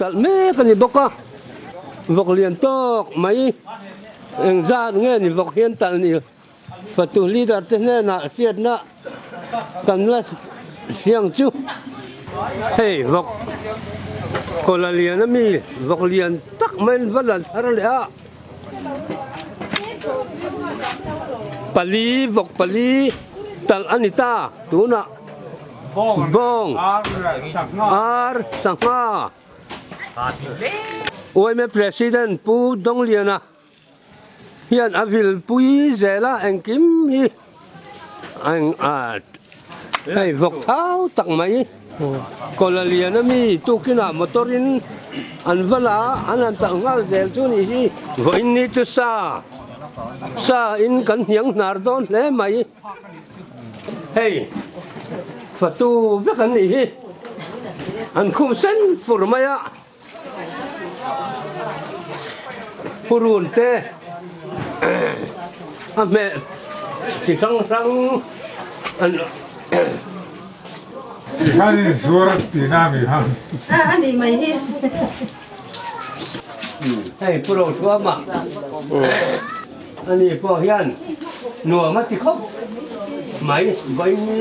tal me kan ni boka vok lian tok mai eng za nge ni vok hian tal ni fatu leader te ne na siat na kan la siang chu hey vok kola lian mi vok lian tak men valan thar le a pali vok pali tal anita tuna bong ar sanga oi me president pu dong liana hian avil pui zela engkim hi ang at hey vok thau tak mai kola liana mi tukina motorin anvala anan ta ngal zel chu ni hi voin ni tu sa in kan hiang nar don le mai hey fatu vekan ni hi an khum sen furmaya purun te ame ti sang an Kali surat tinami ham. Ani mai hi. hey puro tua ma ani po hian nuo ma ti khop mai vai ni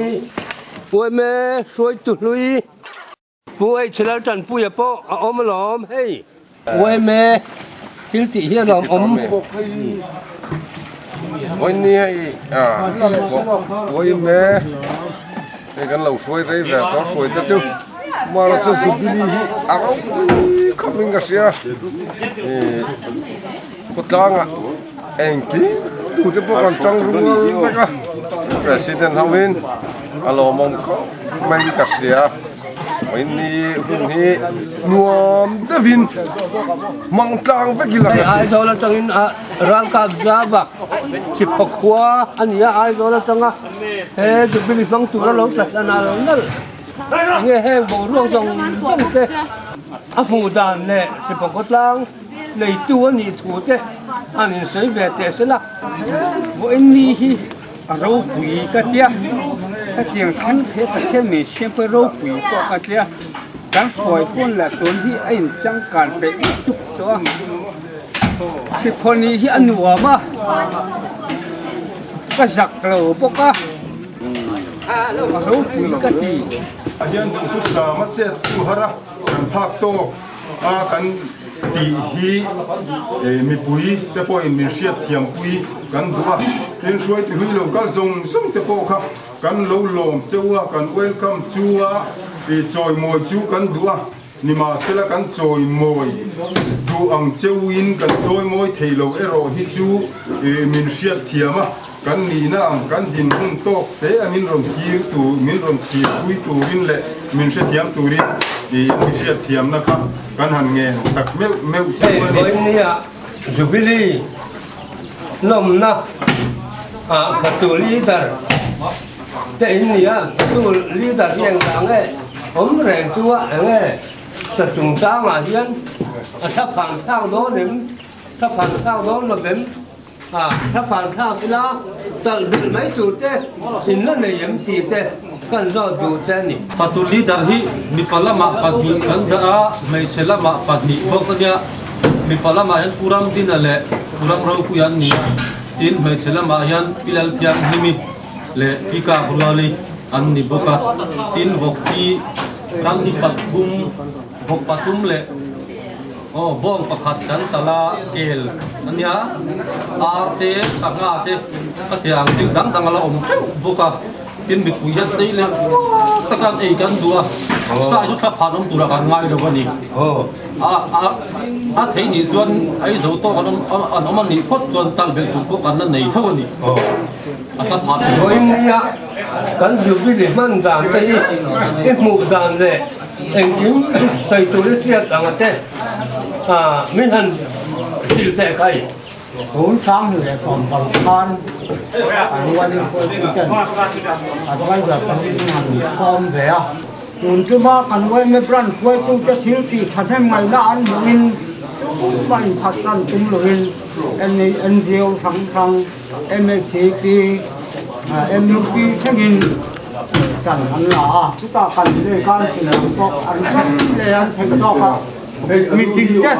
oi me suai tu lui pu ai chelal tan pu ya po om lom hey oi me til ti hian om ôi ni ôi mẹ cái gần lâu xuôi đây về có xuôi cho chứ mà nó cho giúp đi không mình cái gì có trang à anh kí tụi cái bộ còn trong luôn đấy cả president Hồng Vin alo mong có mấy cái gì à mấy ni hùng hi nuông David mang trang với cái hey là ai zo la tangin rang ka java chi phokwa ani ya ai zo la tanga he ju bili bang tu ra lo sa na lo nal nge he bo ruang jong jong te a hu dan le chi phokot lang nei tu ani thu te anin sei ve te se la bo en ni hi a rau pui ka tia ka tiang khan the ta khe me sempre rau pui ko ka tia kan khoi pon la ton hi ain chang kan pe tuk cho si phoni hi anuwa ma ka zak lo boka a rau pui ka ti Ayan tu sa macet tu hara kan phak to a kan ti hi mi pui te po in mi siat thiam pui kan duwa in suai tu hi lo kal zong sum te po kha kan lo lom chewa kan welcome chuwa e choi moi chu kan duwa ni ma sela kan choi moi du ang chewin kan choi moi theilo ero hi chu min siat thiama kan ni na kan din hun to te amin rom thir tu min rom thir pui tu rin le min se thiam tu rin e mi siat thiam na kha kan han nge tak meu hey chewa bo ni ya ju bili lom na fatu leader te ni ya tu leader yang dang e om reng chu a nge sa chung sa ma hian thap phang thao do nim thap phang thao do lo bem thap phang thao ila tal bil mai tu te sin la nei yem ti te kan zo du te ni patuli dah hi mi palama pagi kan dah mai selama pagi pokoknya mi palama yang kurang din ale kurang rau kuyan ni tin mai selama yang pilal tiang himi le pika kurali an ni boka tin bokti kan ni patbum bok patum le oh bong pakhat kan tala kel ania arte sangate patiang ting dang dang ala om boka tin bi kuya tei le takan ei kan dua sa ju tha phanom tura kan ngai lo ni a thei ni chuan ai zo to kan an ni phot chuan tal bel tu ko kan na nei tho ni a tha phat rồi nha kan ju bi le man dan te e mu dan le en yu sai tu le sia tang te min han sil te kai bốn sáng rồi còn còn con anh qua đi coi cái chân anh quay giờ con đi hàng con về à tuần thứ ba anh quay mấy lần quay tôi cho thiếu thì thật hay mày đã ăn mình mình thật ăn chúng rồi anh riêu thằng thằng em ấy thì em yêu khi thế nhìn chẳng hắn là chúng ta cần để con thì là có anh chắc để anh thành đó cả meeting ke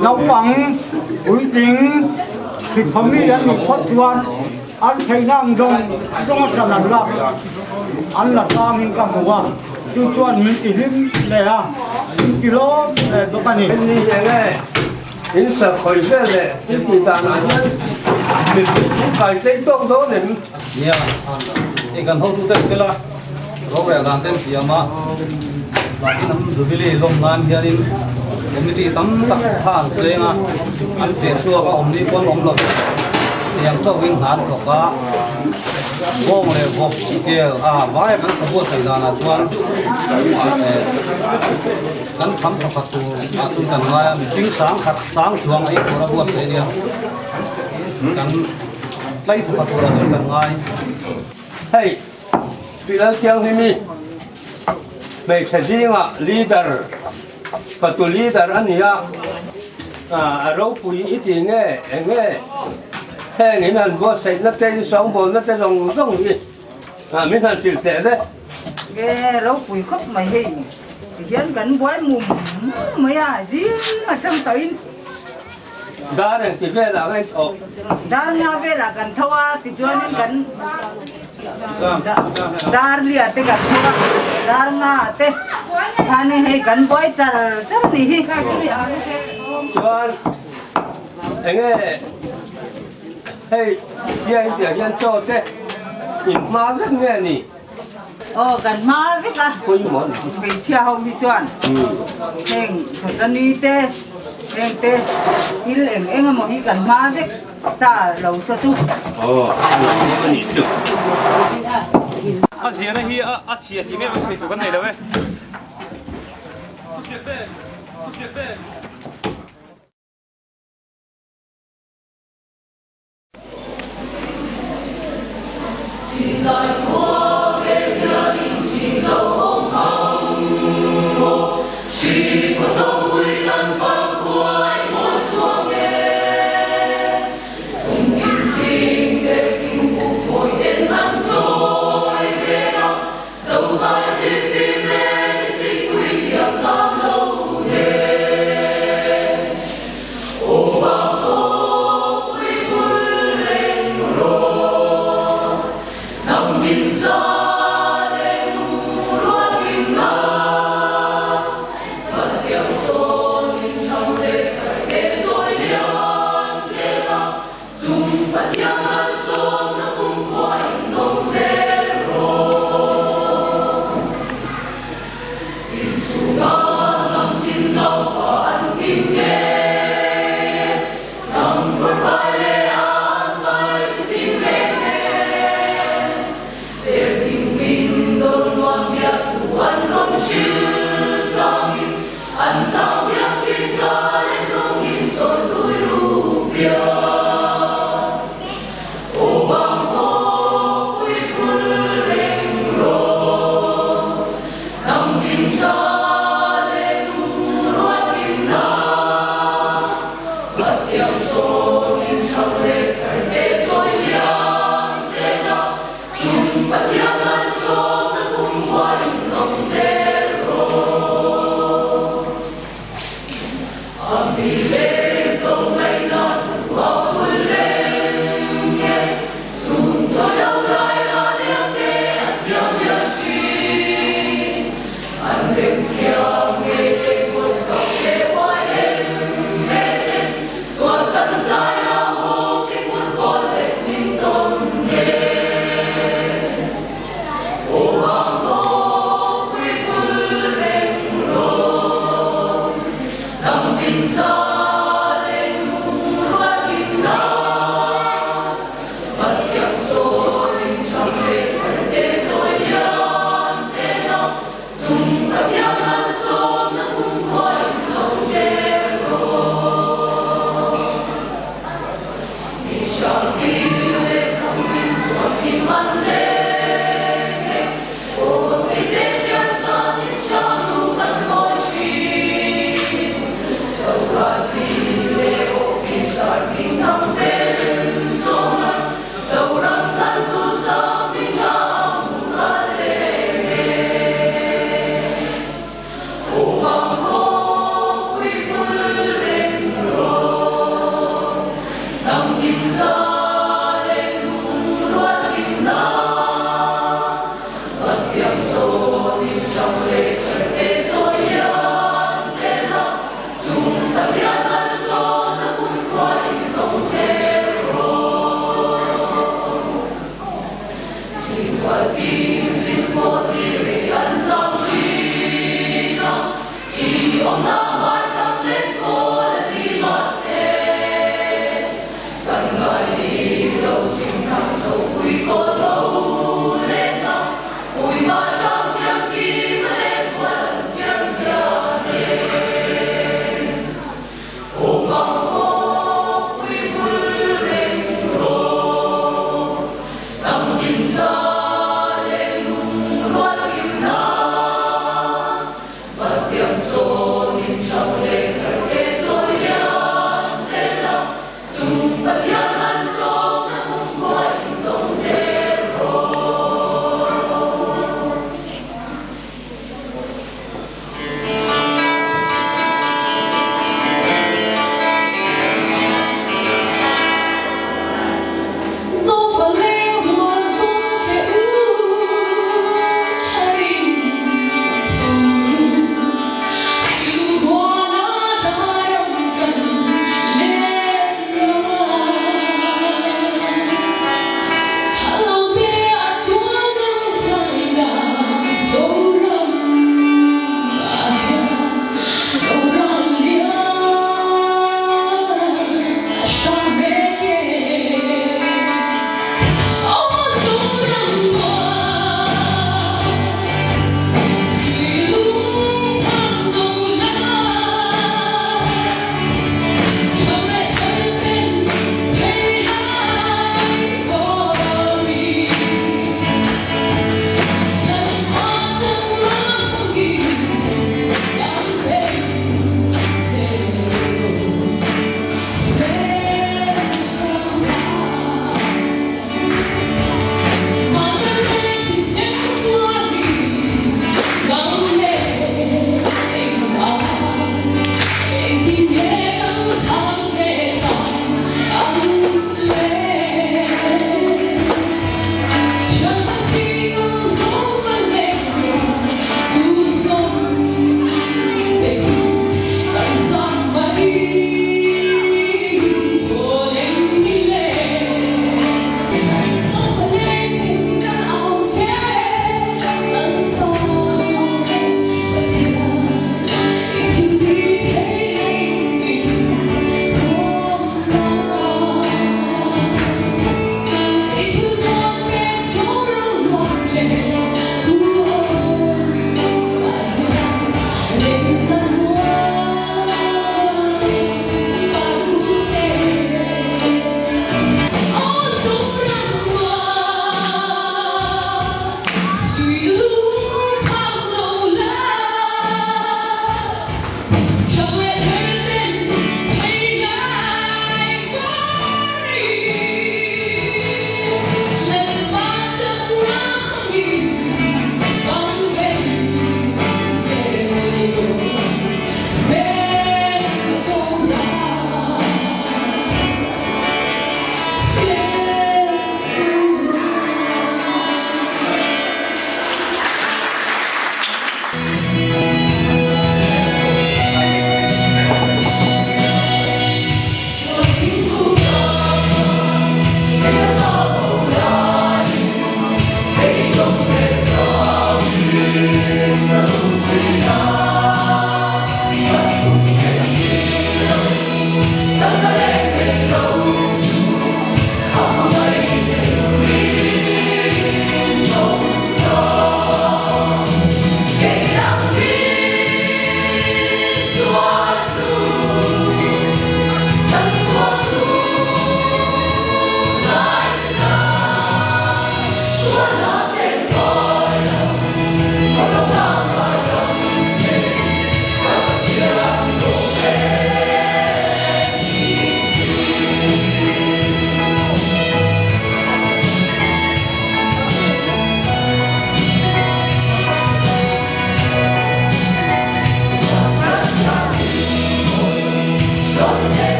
lau pang ui ting thì không nghĩ anh một phát tuan anh thấy năng dong dong cho năng lắm anh là sang hình cầm hoa tu tuan mình chỉ lim lệ à kilo lệ đâu cái này ni nghe in sa khoi le le ti ta na mình phải thấy tốt đó nên ya ini kan hau tu tak kela kau ya kan ten siapa lagi nam dubili lom nan hianin committee tam tak than senga an pe chua ka omni kon om lo yang to wing han ko ka gong le gop ke vai kan support sai dana chuan kan tham sa tu tu kan ngai mi ting sang chuang ai ko ra bu sai dia kan lai thu tu ra kan ngai hey pilal tiang ni mấy cái gì mà leader và tu leader anh nhá rau pui ít thì nghe hey người mình có xây nó tên sống bộ nó tên lòng rong gì mình thành phiền tệ đấy cái rau pui khóc mày hi hiện gần quái mùng mấy gì mà trong tới đa này thì về là cái đa nhà về là gần thâu thì cho nên gần đa liệt thì gần thâu đa nga thế anh hay gần quái chả đi hi cho anh nghe hey hiện giờ hiện cho thế in mà rất nghe nè gần mà biết à coi món cái chia hồng đi chọn hèn thật đi thế hèn thế il em mà đi gần mà biết sa lâu sa tu cái này được chia này hi chia thì nghe mình phải cái này đâu ấy Come inside.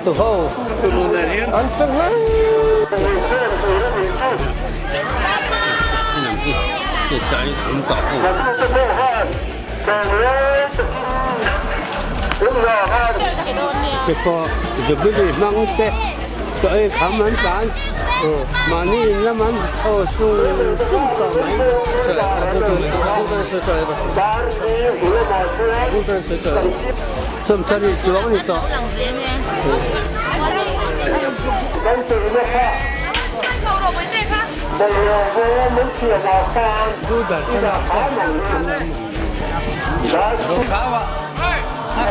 tu ho an phang ha cái trái cũng tỏ cái co chụp cái gì mang cái cái khám ăn bán mà ni làm ăn ô su su tỏ này some đi chuông đi tỏ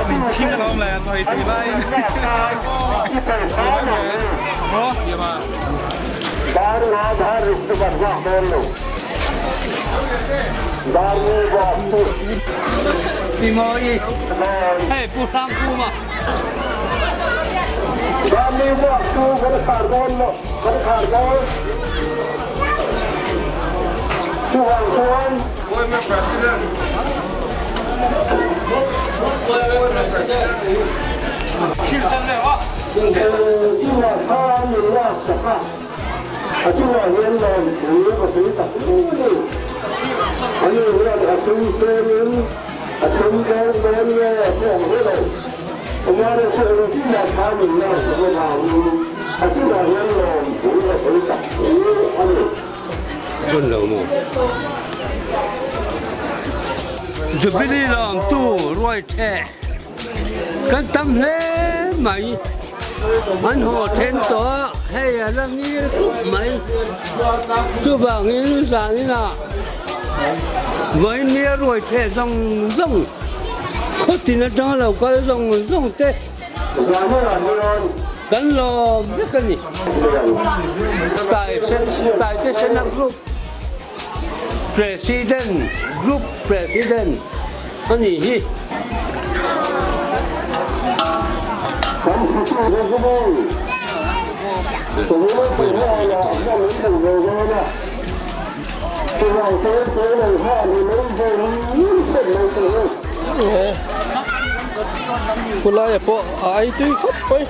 mình khi mà ông là thầy thì lại đó gì mà đi ngồi đi hey phụ sang phụ mà quân đầu mù chuẩn bị đi làm tu rồi thế cái tâm thế mày anh họ thêm tổ hay là làm như mày cứ bảo như là như nào với nia rồi thế rong rong có tin là đó là có rong rong thế cắn lo biết cái gì tại cái Senate group president anh gì Pula ya po ai tu khop poi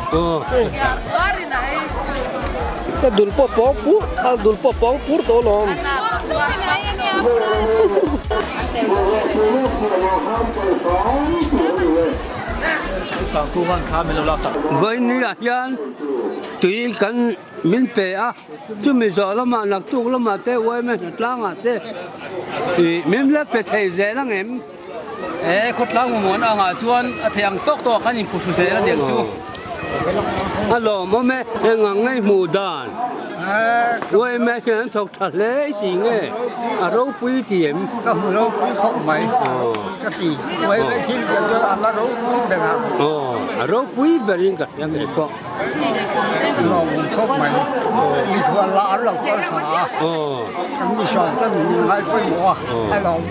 ka dul po pu al dul po pur to lom với ní là yan tùy cần min pe à chứ mình sợ lắm mà nặc tu lắm mà té quay mình lang à té thì mình lát pe thầy dễ lắm em khốt lang muốn à ngà chuan thèng tóc to cái nhìn phụ phụ sẽ là điện chú alo mà mẹ ngang ngay mù đàn quay mẹ cái anh thuộc thật lẽ gì nghe à râu quý tiền cái rau quý không mấy cái gì quay về chín giờ ăn lá rau quý được à râu quý về riêng cả yang cái con lòng không mấy đi qua lá lòng có xả cái gì sao cái gì hay phải mua hay lòng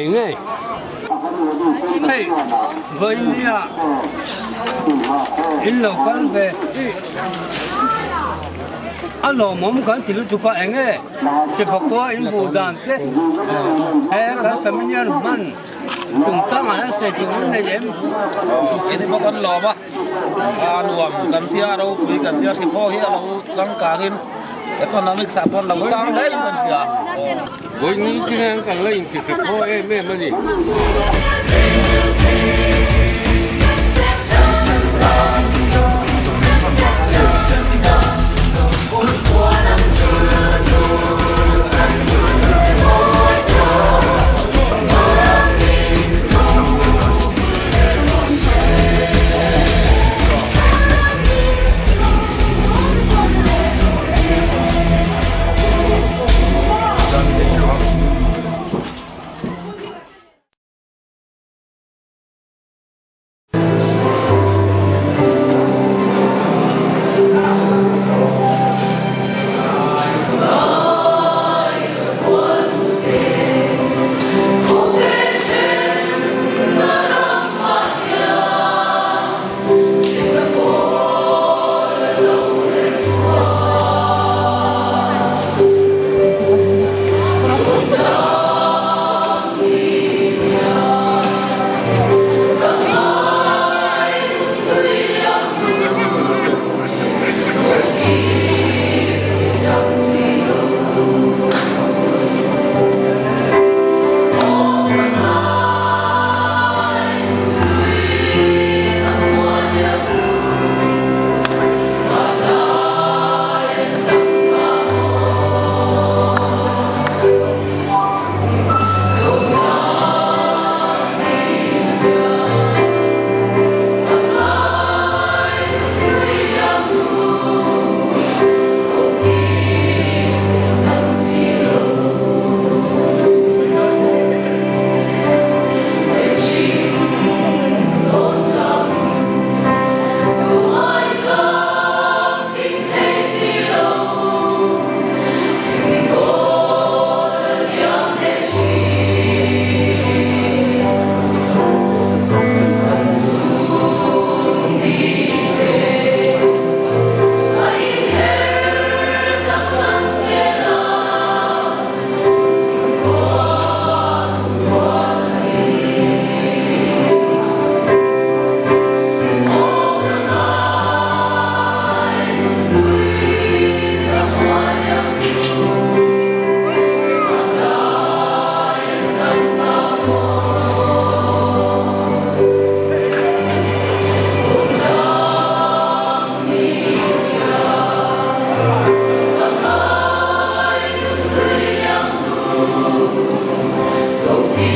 nghe hey với nia in lâu con về alo mom kan tilu tu ka enge che phokwa in bu dan te ka familiar man chúng ta mà sẽ chỉ muốn này em cái thì bao con lò ba nuông cần thia đâu quý cần thia thì po hi đâu răng cá hin economic support lâu sang đấy mình kìa với ní cái cái lấy cái po em mà gì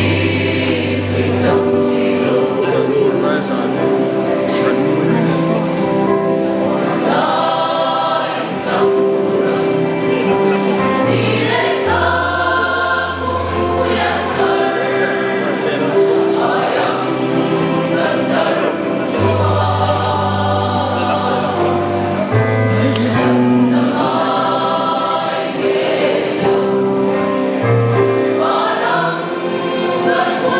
Hãy subscribe cho kênh Ghiền Mì Gõ để không bỏ lỡ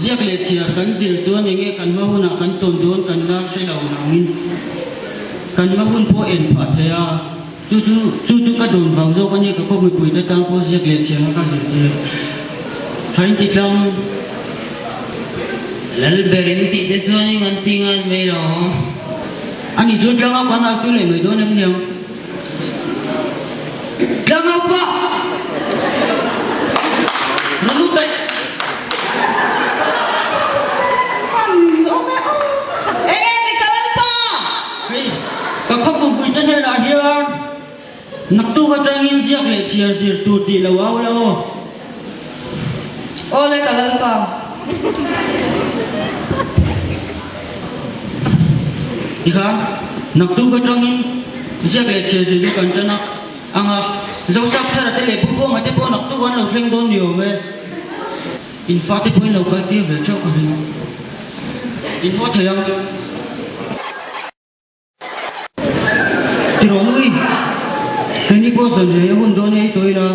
Giặc lệ chia kan zir tuan enge kan ma huna kan ton don kan na sai lau nangin kan ma hun po en pha thea tu ka don wang zo kan ni ka ko mi pui ta tang po giặc lệ chia ka zir tu hain ti tlang lal berin ti te tuan ngan tingan me lo ani jo tlang ka na tu le me don em nyang tlang apa tu ka trangin siak le chiar sir tu ti lo au lo ole kalal pa ikan nak tu ka trangin siak le chiar sir kan chana anga zau sak thara te le pu ma te po nak tu wan lo thleng don dio me in fa te point lo ka ti ve chok ka in ho thayang ti ro lui cái này có sản xuất hơn đó này tôi là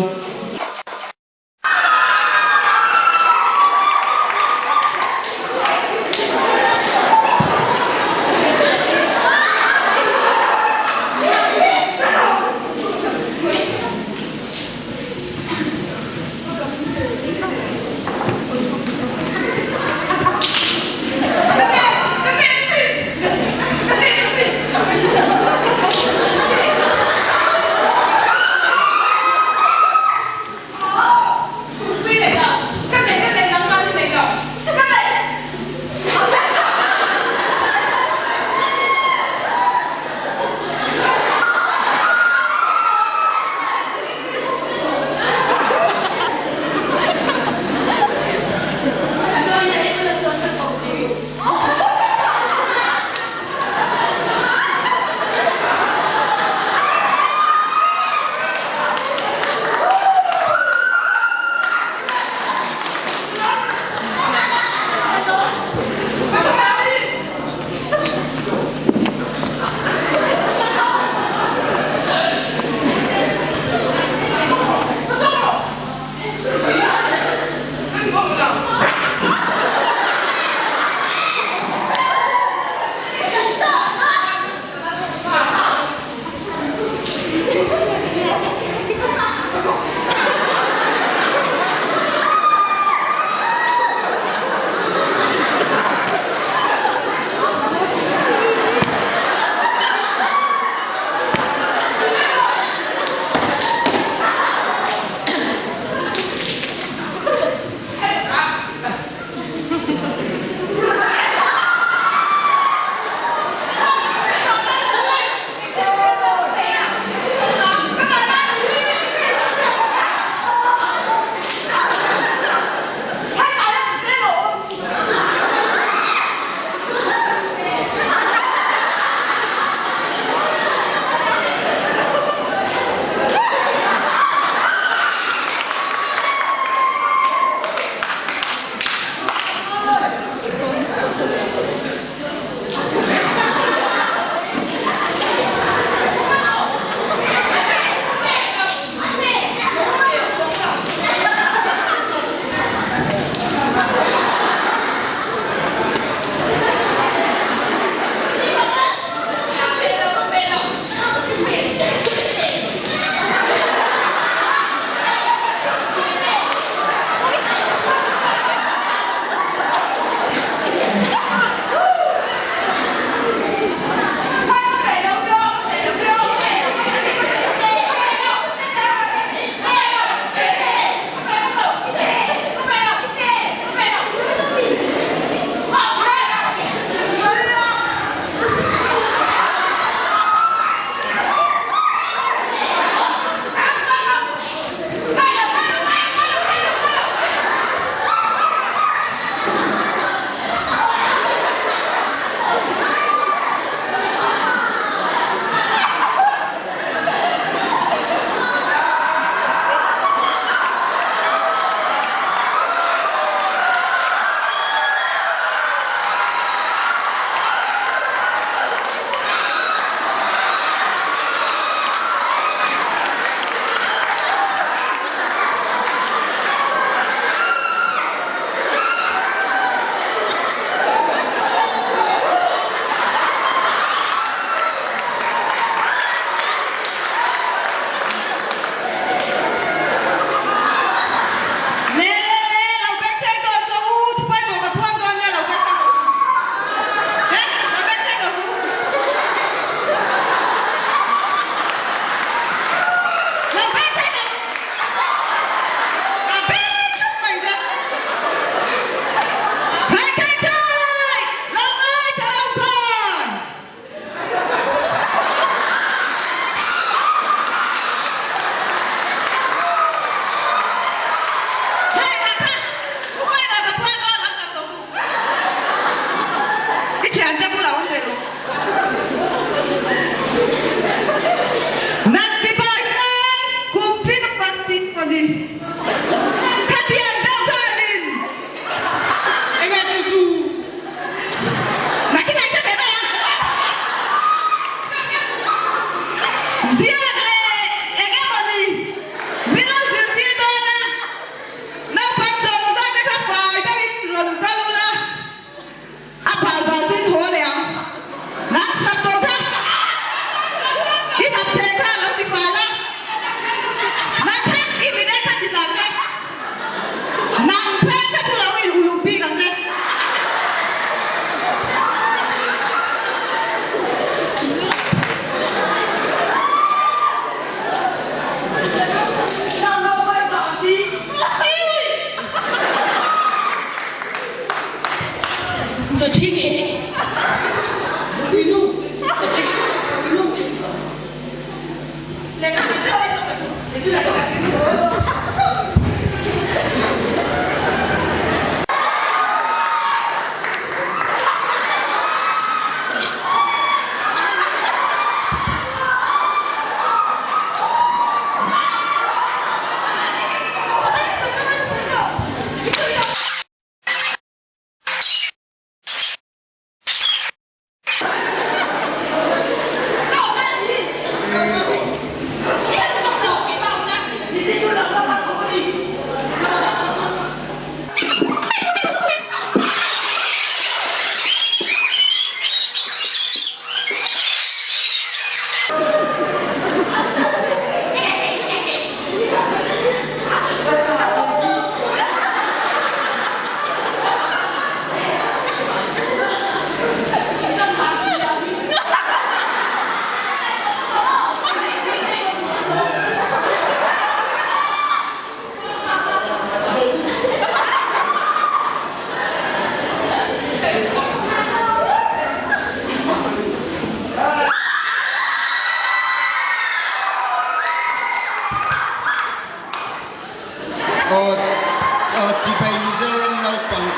chỉ phải dừng lâu bằng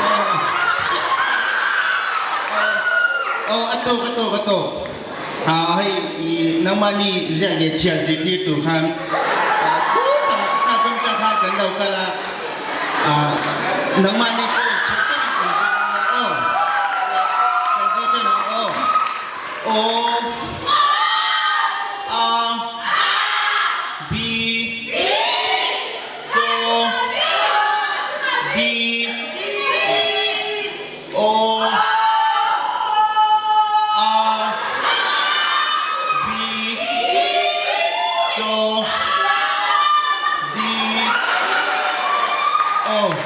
cái tổ hay nông mani dạy để chia sẻ đi tụ hàng ta trong trang hàng cái đầu cái là nông mani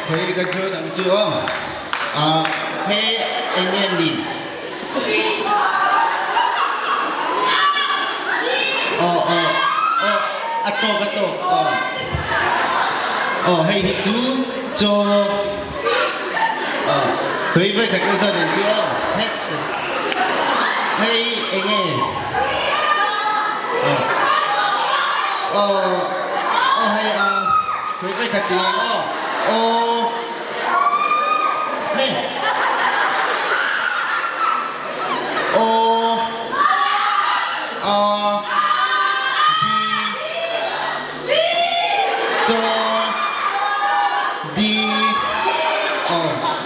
thấy cái chưa làm chưa thế anh em đi hay thì cứ cho thấy vậy thật cái gia đình chưa hết hay anh em hay thấy vậy thật gì hey.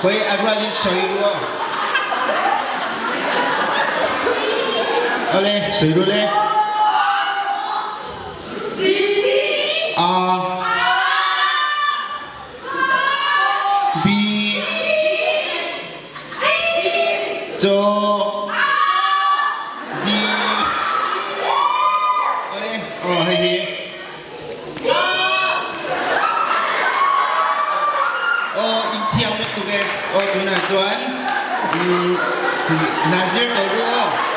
Quay Aguilera soi luôn. Ole, soi luôn lên. Nazir Taiwo.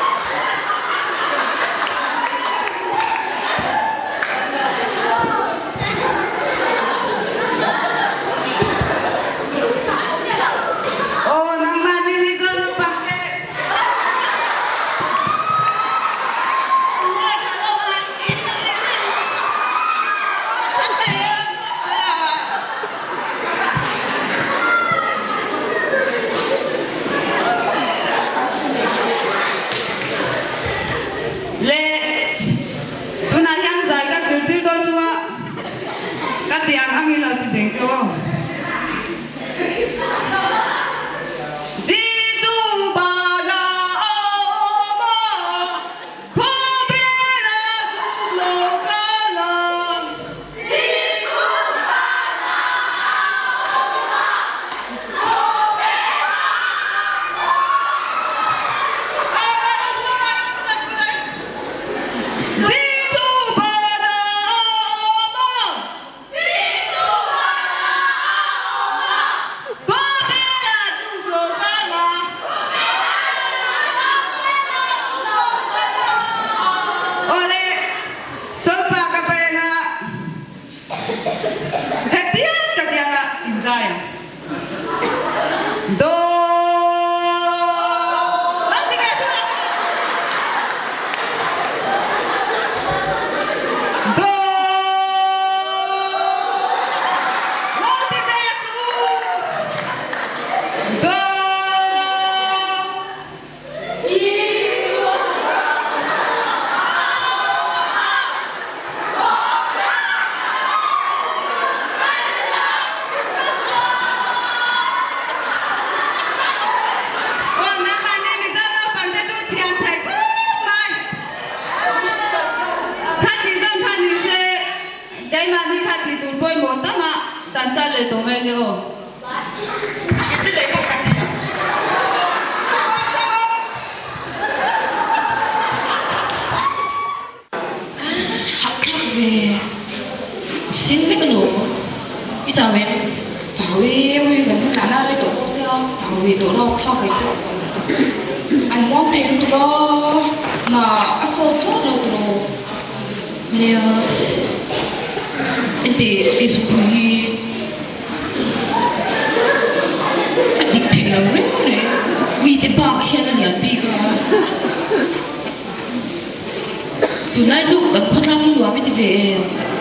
Tonight, the Panama Luamit,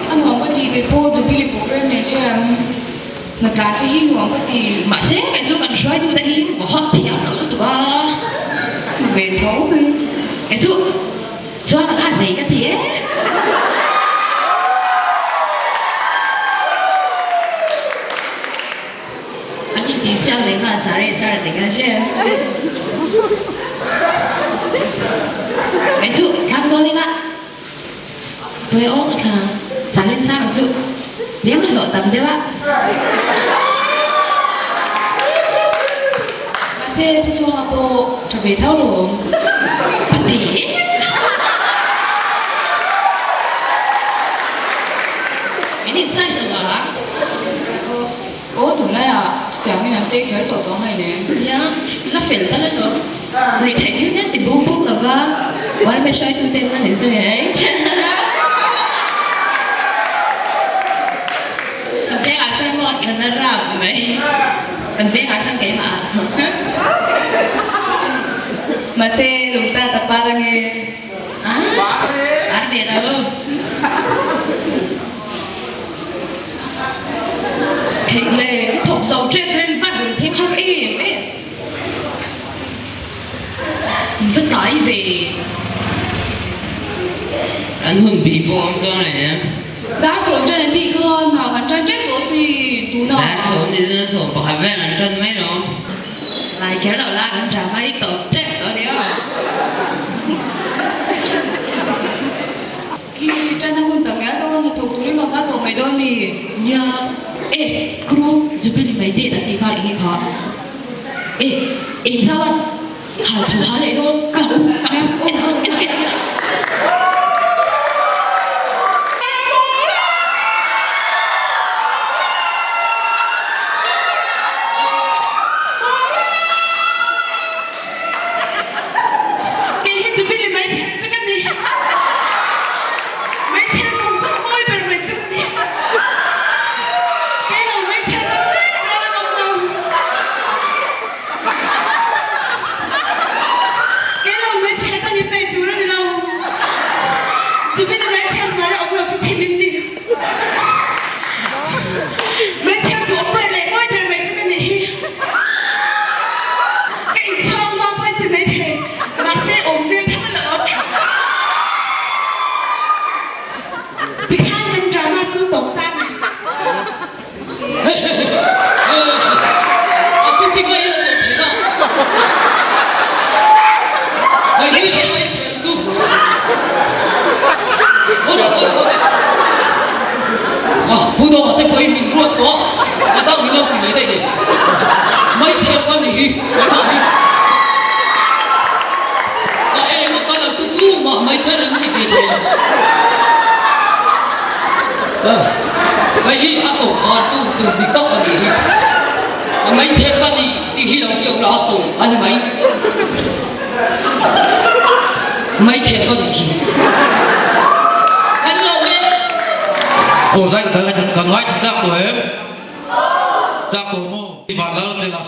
I'm going to be the board to be program. mà cả cái hình hoàng cái gì mà sẽ cái số cần xoay tôi đã hình của hot thì nó tụi ba về phố cái số là cái gì cái thế anh đi đi sang lấy mà sao để cái gì cái khăn tôi đi bạn tôi ốm cả sáng lên sao cái nếu mà lộ tầm thế bạn thế cho cô trở về thao đồ bạn tỷ cái này sai rồi mà tụi này à kiểu như là tê cái tổ tổ này nè nhá nó phải là tất rồi rồi thấy thứ nhất thì bố phúc là ba quay mấy xoay tôi tên là để tôi ấy sampai akan mau kena ram ni, sampai akan ke mate lupa taparang ni, ada dah Hele thuộc dầu trên lên văn đường thêm hấp y vẫn nói về anh Hùng bị buồn con này đã sổ trên là đi con mà bạn trai chết có gì tú nào đã sổ thì nó sổ bỏ về anh trên mấy đó lại kéo đầu la anh trả mấy tờ chết ở đấy à khi trên thằng quân tờ ngã tôi thuộc tú lên con tổ mấy đôi mì nha ê kru giúp bên mấy địa đã đi coi nghe khó ê sao anh hỏi thử hỏi lại thôi Hú đồ tôi quay mình luôn đó mà tao mình lâu thì lấy đây này mấy theo con này mấy thằng đi là em mà con làm tu tu mà mấy chân nó thì gì rồi vậy đi ăn tổ con tu từ thì tóc là gì mà mấy theo con thì khi lòng chồng đó tổ ăn mấy theo con thì gì Ồ danh tới cần nói thật ra của em ra của mô thì phản lớn thì là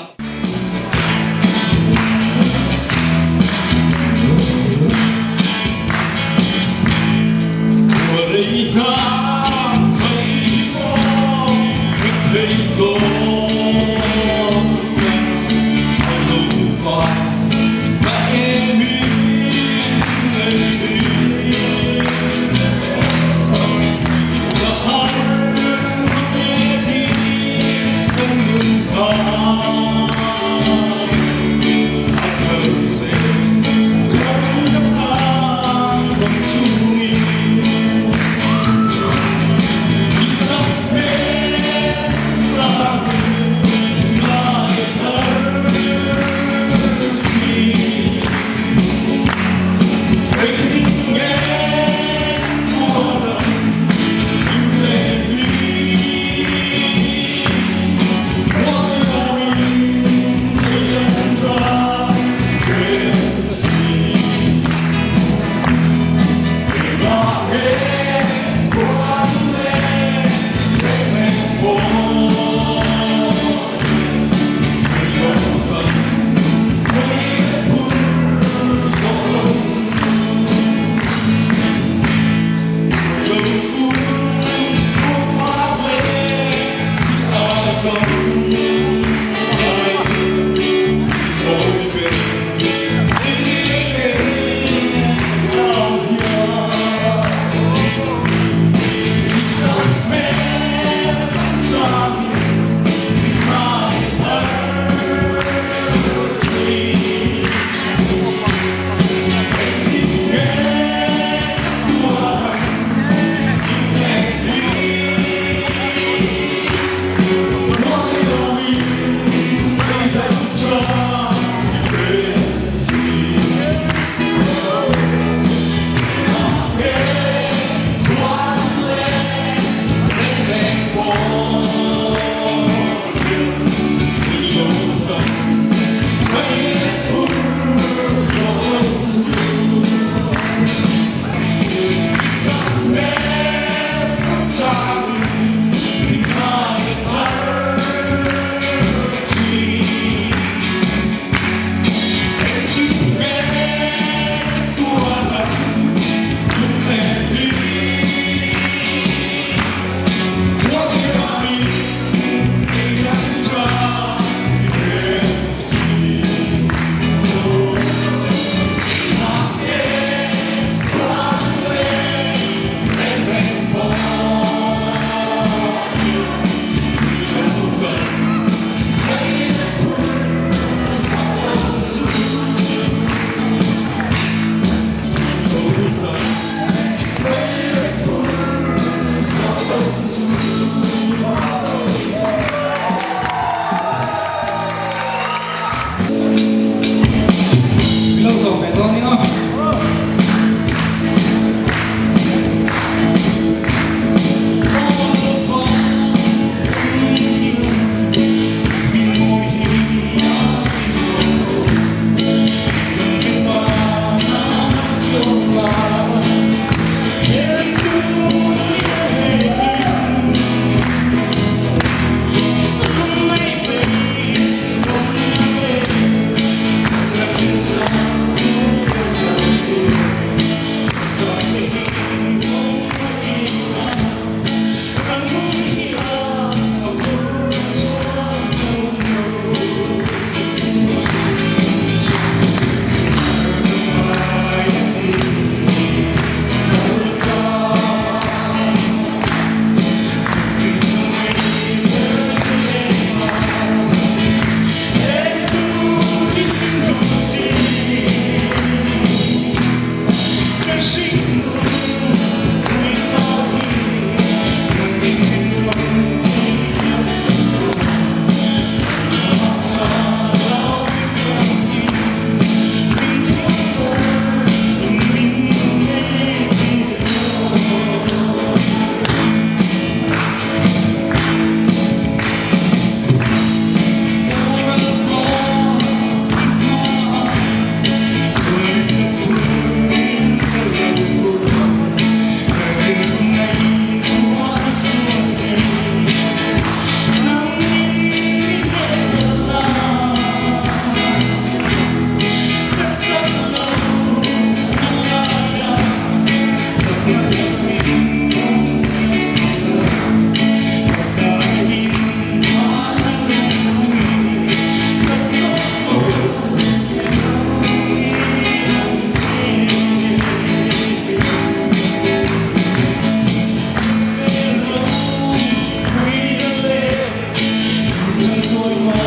you.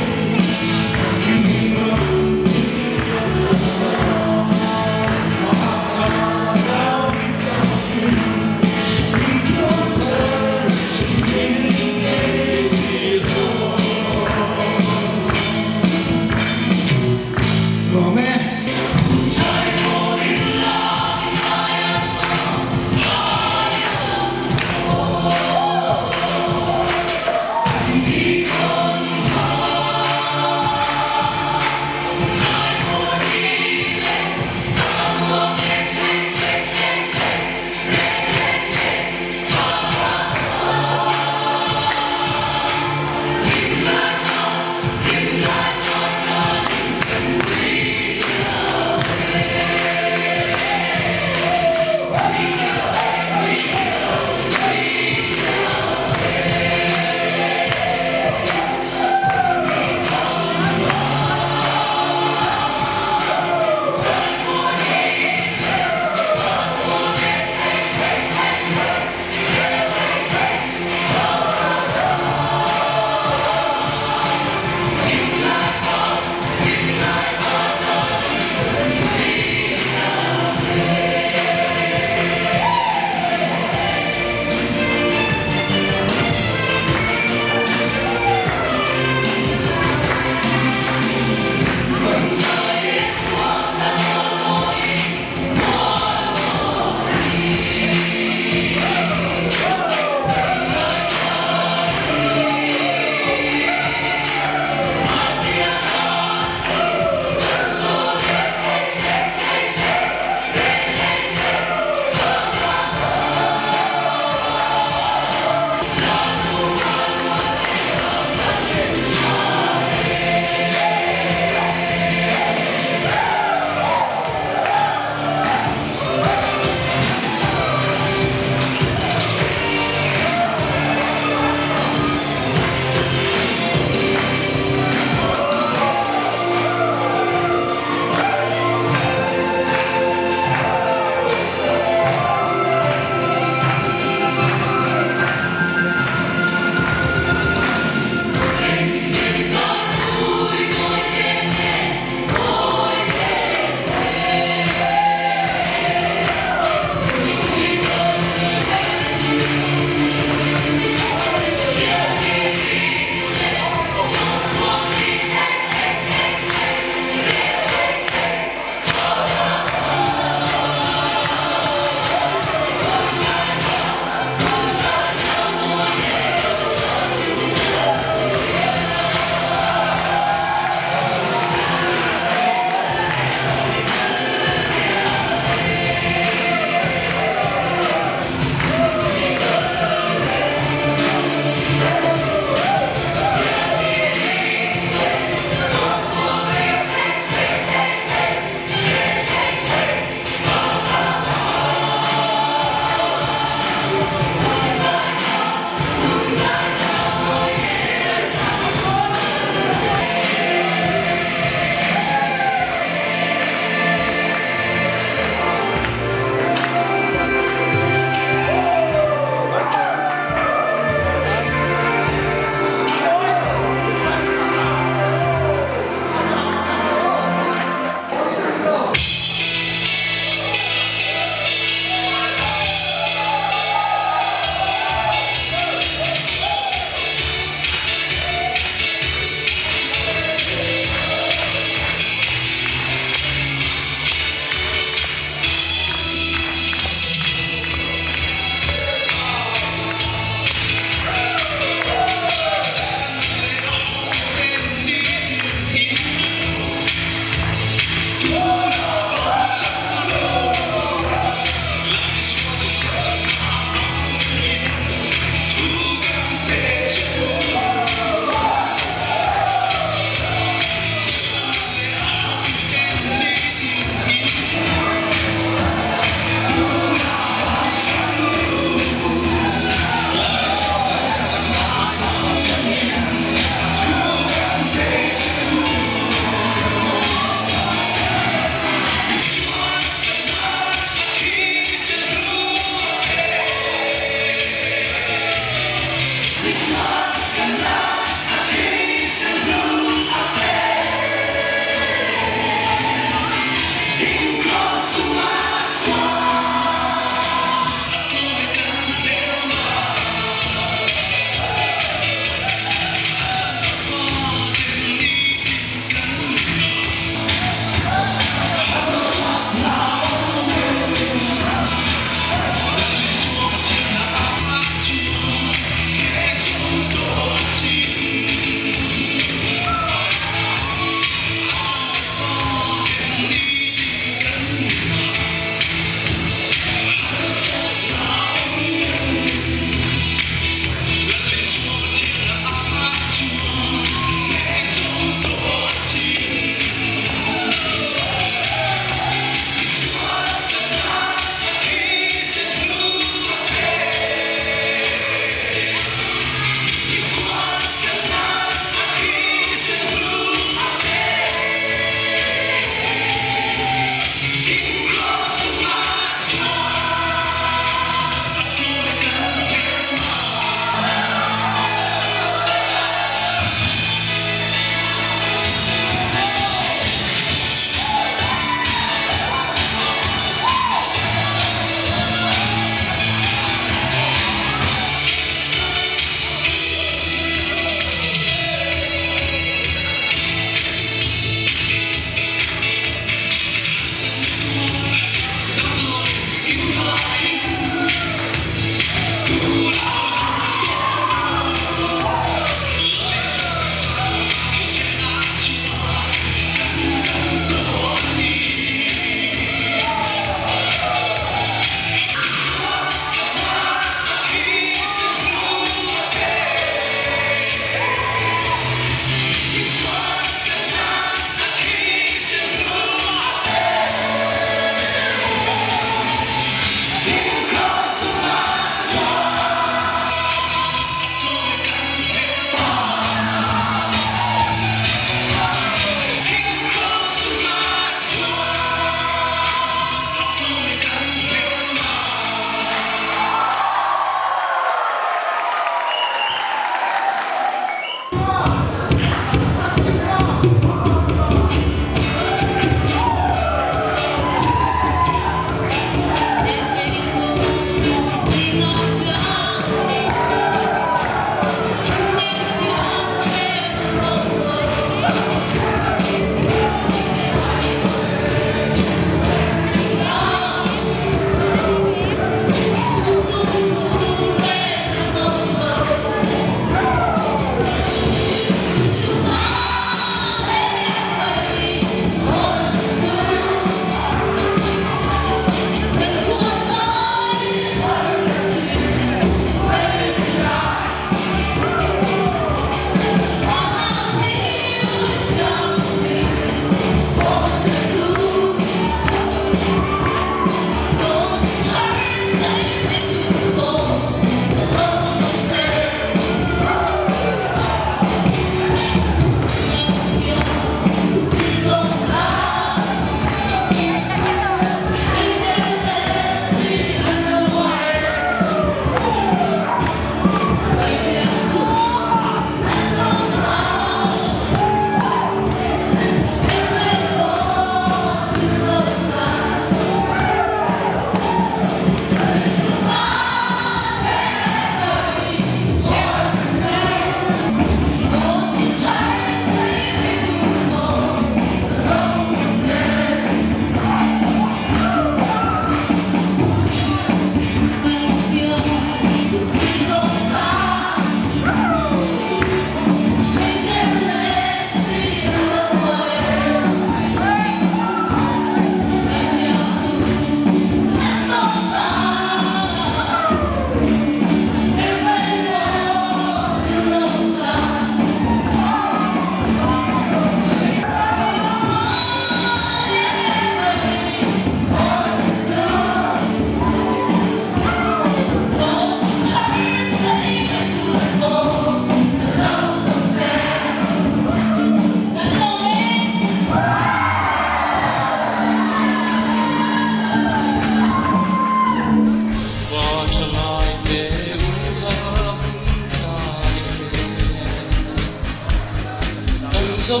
dấu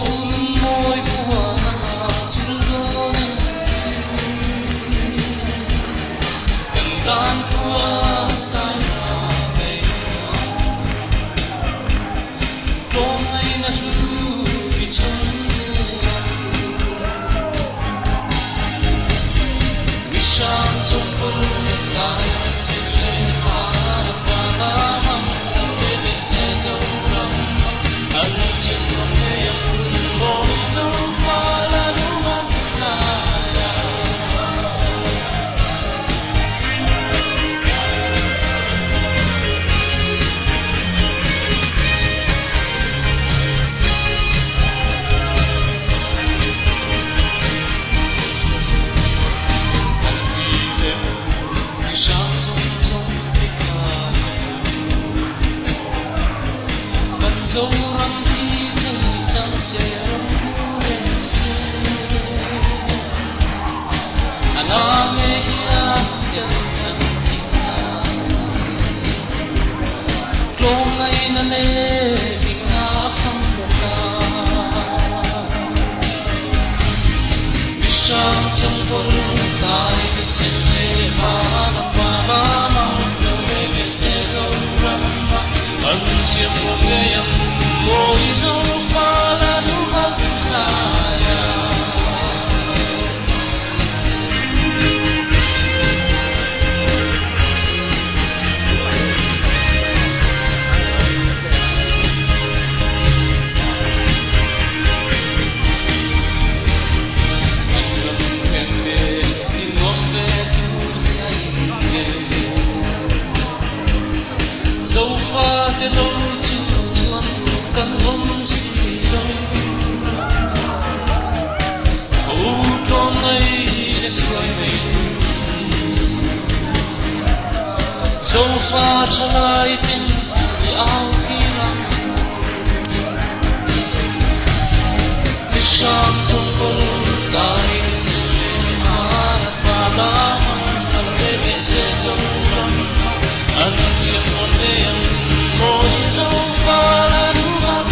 môi của nàng chưa nên cần tan qua tay về hôm nay là hư vì chân dưa vì sáng trong quân đại xin lên phá và ba măng để bên xe dâu răng anh xin không nghe mỗi dấu pha là đúng anh sáng rung rung cái khờ cần dấu răng khi thấy chẳng sẽ rung lên xưa anh am nghe hiền nhân nhân lom ngày na lê vì ngã không một ca vì sáng trong quân tai cái xin lê ba ba mang về về xe dâu răng anh xin một ngày em mỗi dấu pha là đúng anh dấu pha để lâu chưa chuan thu căn ôm xì đâu câu tròn này để xuôi mình dấu pha trở lại tình vì áo kia lắm vì sáng trong quân đại xin lên hát và lá anh để về sẽ dấu răng anh xin một đêm mỗi dấu pha là đúng anh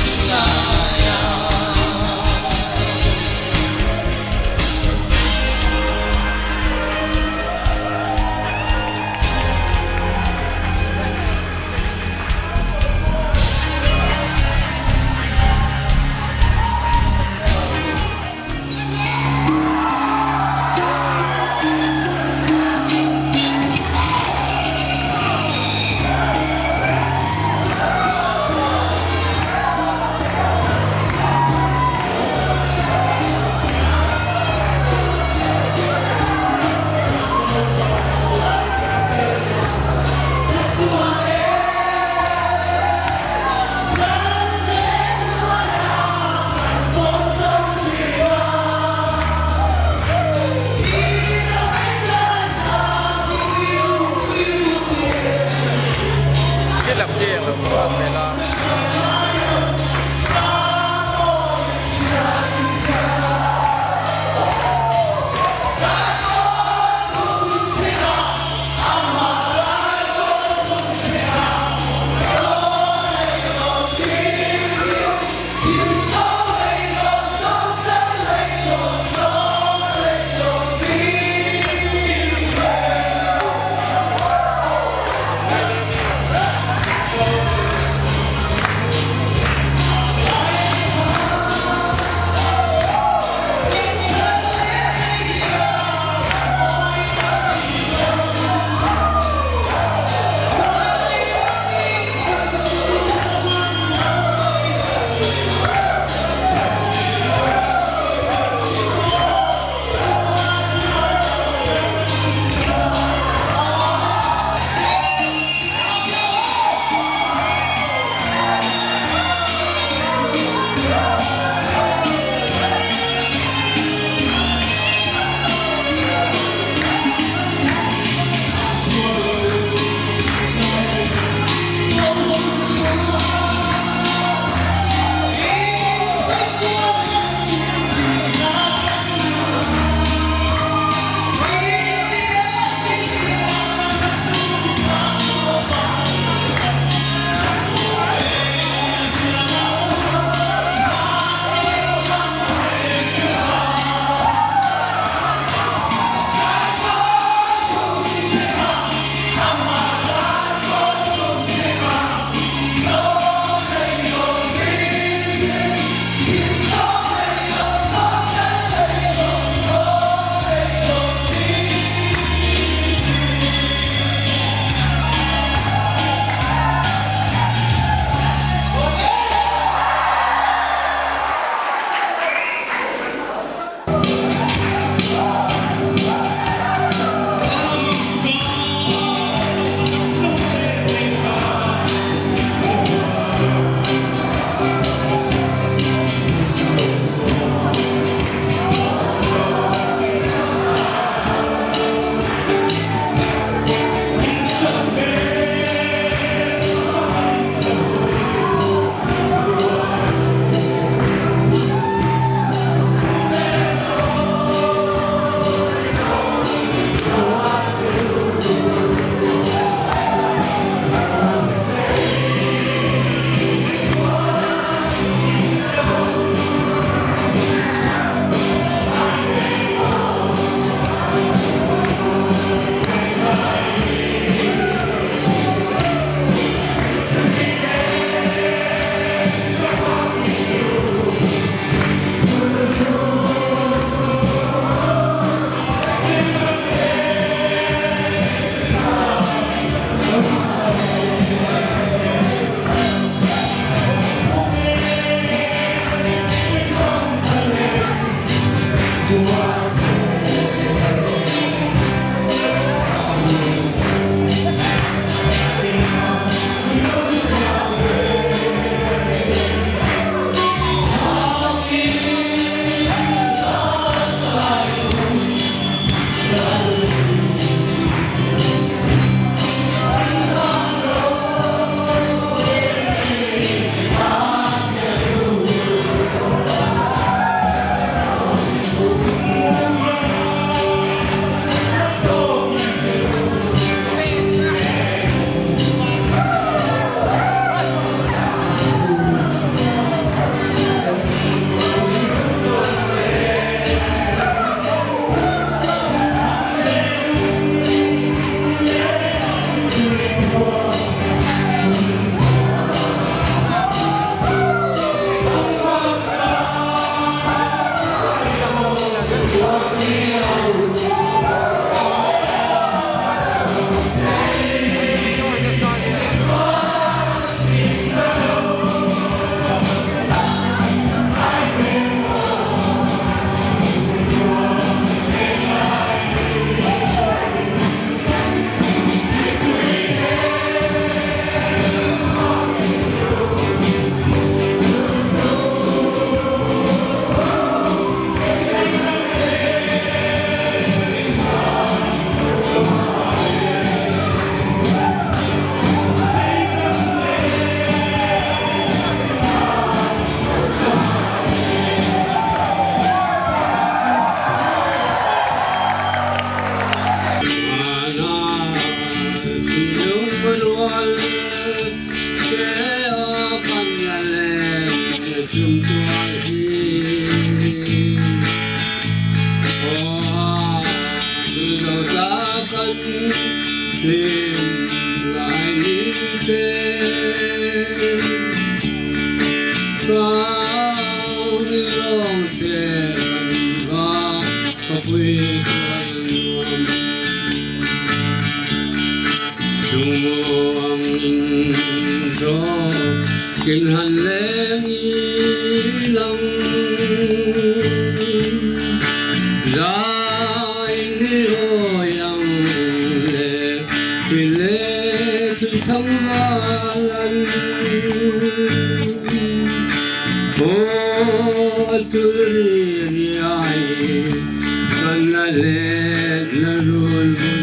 kinh hành lên lòng dài đi hồi lòng lệ vì lệ khi thăm ba lần ô tươi ai cần là lệ là luôn buồn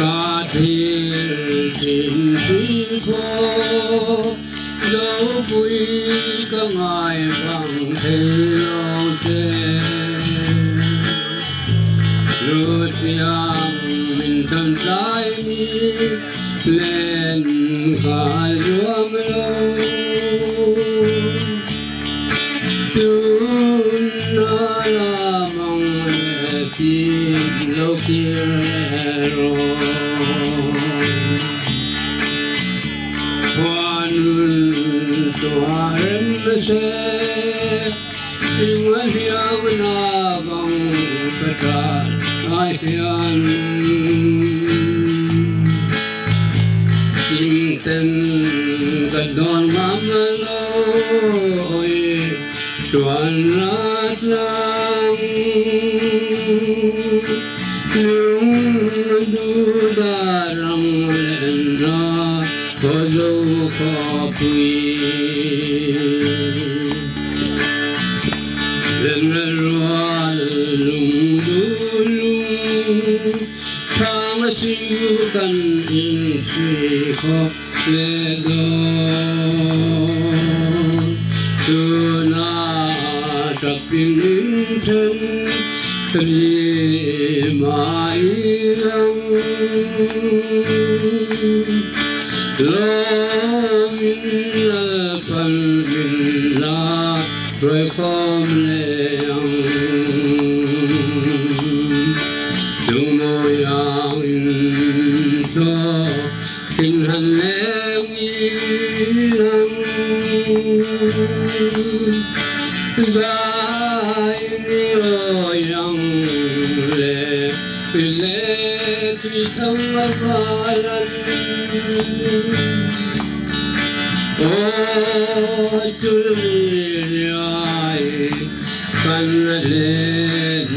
cả thiên tình quý khó dấu vui các ngài bằng thế lâu trên lượt yang mình thân trái mi lên cả rơm lâu chun na la mong ti lâu kia Wanun tuhan se Ingat yang nabang ketat Aihian Sinten kadon mamaloi Tuhan ratlang Yung dudarang lena Kozo kopui Lenarwal lungdulung Tangasiyukan insi kop ledo Tuna tapininteng terima ilang Lamin lepan billah rekam leang Dungo yang into kinhan leang ilang Zaini oyang le Pile trisang magalan Oh tuliyay Kanale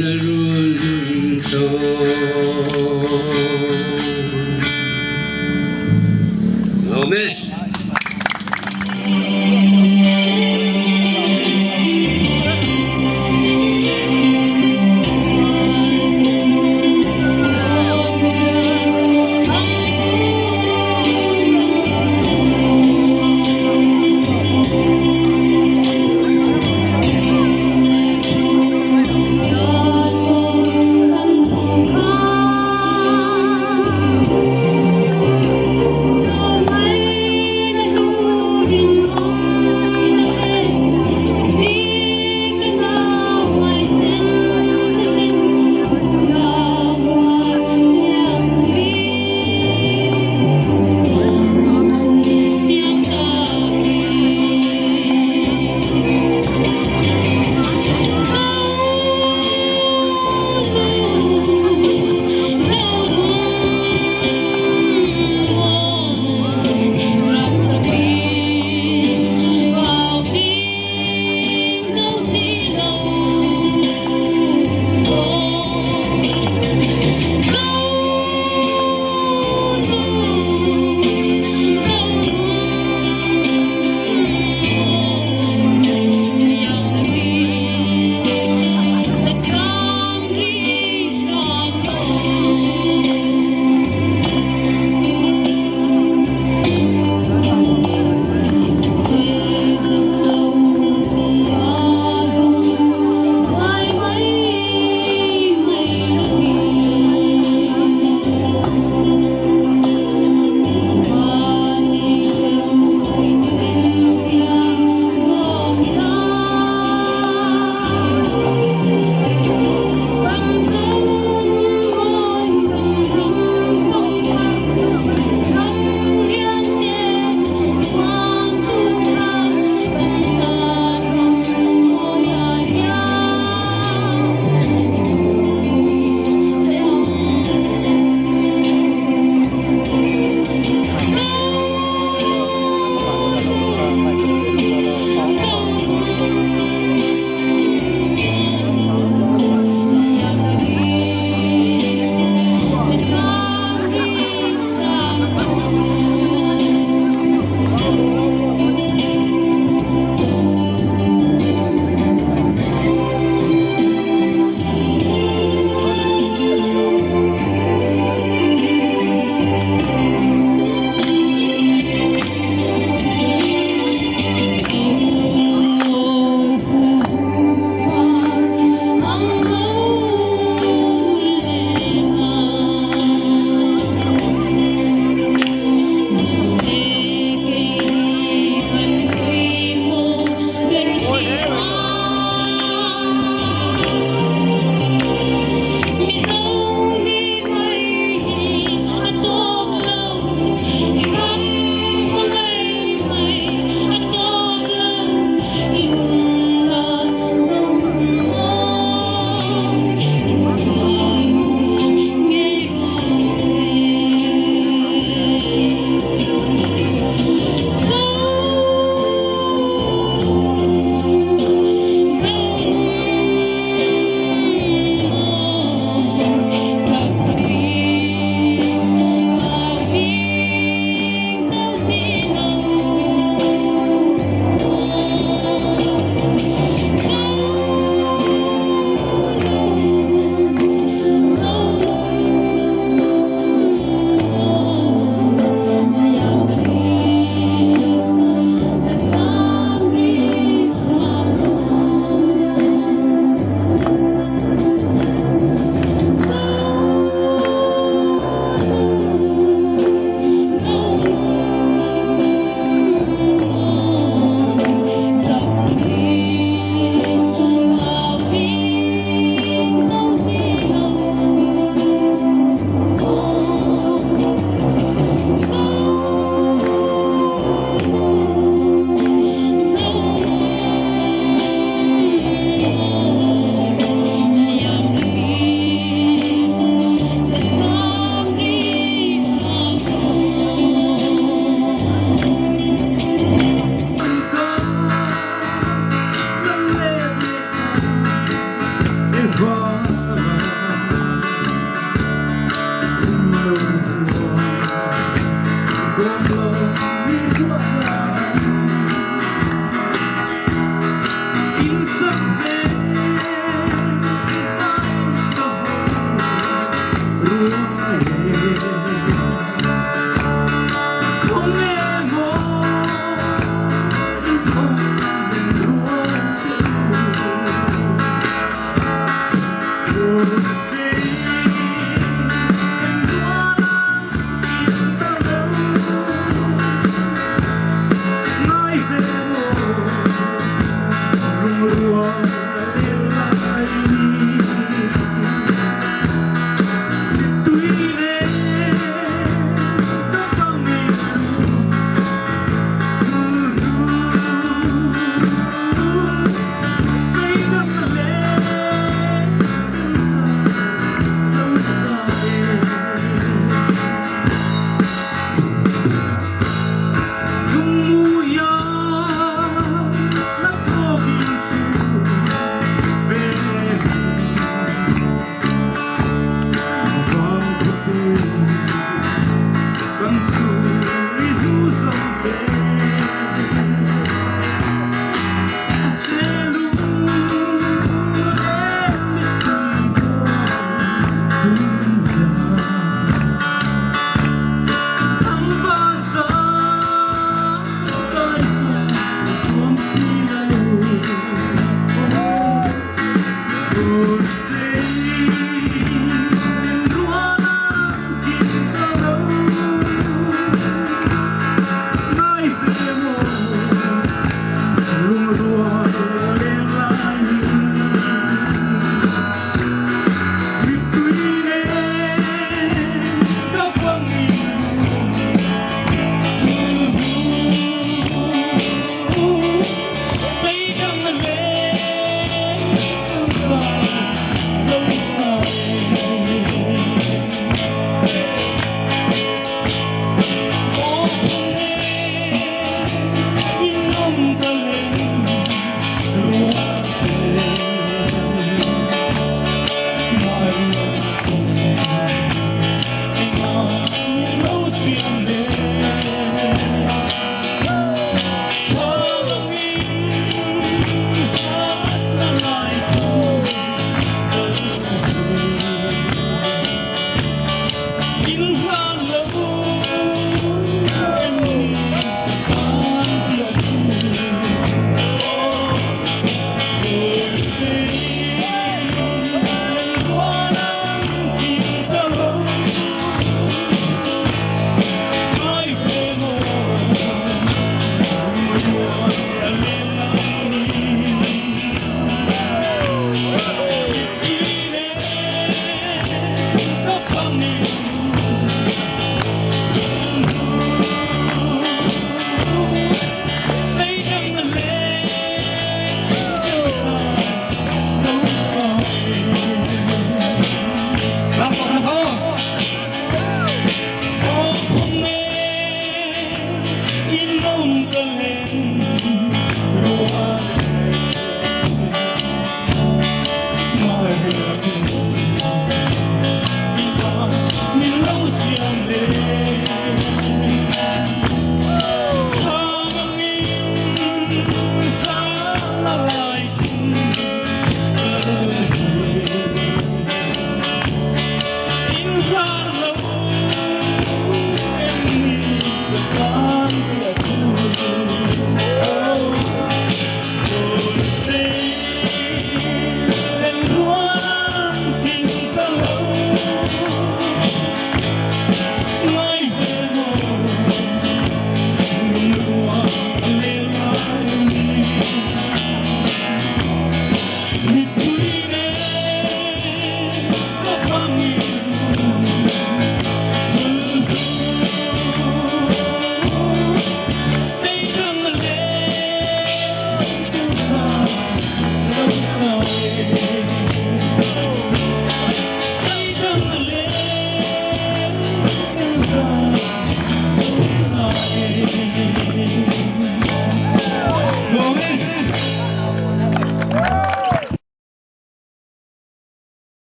narunto Amen. Hãy subscribe cho kênh Ghiền Mì Gõ để không bỏ lỡ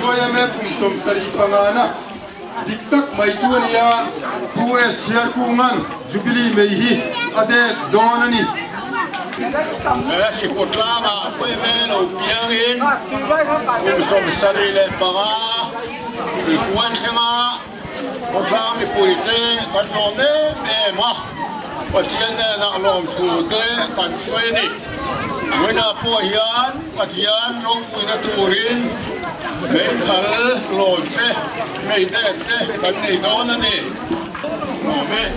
Soya me pum sari pangana diktak mai chuania kuwe siar kungan jubili meihi ade donani si potlama pui me lo piangin pum sari le panga kuan sema potlami pui te kan nome me ma patien na lom su te kan sueni wena po hian patian long pui na turin mấy thằng lột thế mấy đẹp thế cái này đó là gì mà